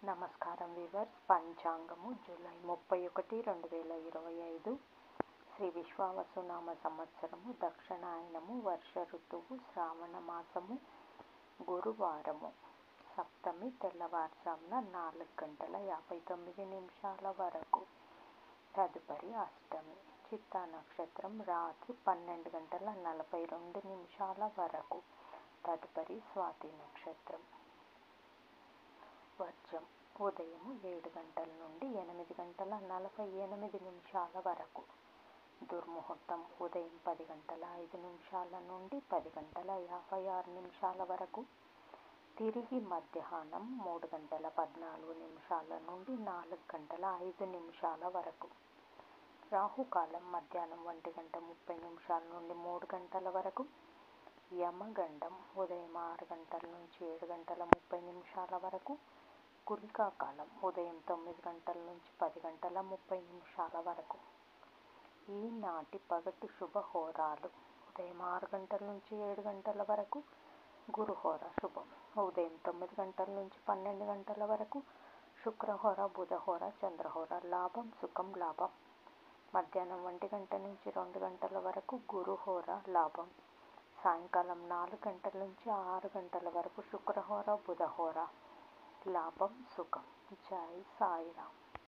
నమస్కారం weavers. పంచాంగము July 31, 2025. Shri విశ్వావసునామ సంవత్సరము, దక్షిణాయనము, వర్ష ఋతువు, శ్రావణ మాసము, గురువారము. సప్తమి తెల్లవారుజామున 4:59 వరకు. తదుపరి అష్టమి. చిత్తా నక్షత్రం రాత్రి 12:42 వరకు. తదుపరి స్వాతి నక్షత్రం. వర్జం ఉదయం 7 గంటల నుండి 8:48 వరకు. దుర్ముహూర్తం ఉదయం 10:05 నుండి 10:56 వరకు. తిరిగి మధ్యాహ్నం 3:14 నుండి 4:05 వరకు. రాహుకాలం మధ్యాహ్నం 1:30 నుండి 3 గంటల వరకు. యమగండం ఉదయం 6 గంటల నుంచి 7:30 వరకు. గుళికాకాలం ఉదయం 9 గంటల నుంచి 10:30 వరకు. ఈనాటి పగటి శుభహోరాలు: ఉదయం 6 గంటల నుంచి 7 గంటల వరకు. గురుహోర శుభం ఉదయం 9 గంటల నుంచి 12 గంటల వరకు. శుక్రహోర, బుధహోర, చంద్రహోర. లాభం, సుఖం, లాభం మధ్యాహ్నం 1 గంట నుంచి 2 గంటల వరకు. గురుహోర లాభం సాయంకాలం 4 గంటల నుంచి 6 గంటల వరకు. శుక్రహోర, బుధహోర. లాభం, సుఖం. జై సాయిరామ్.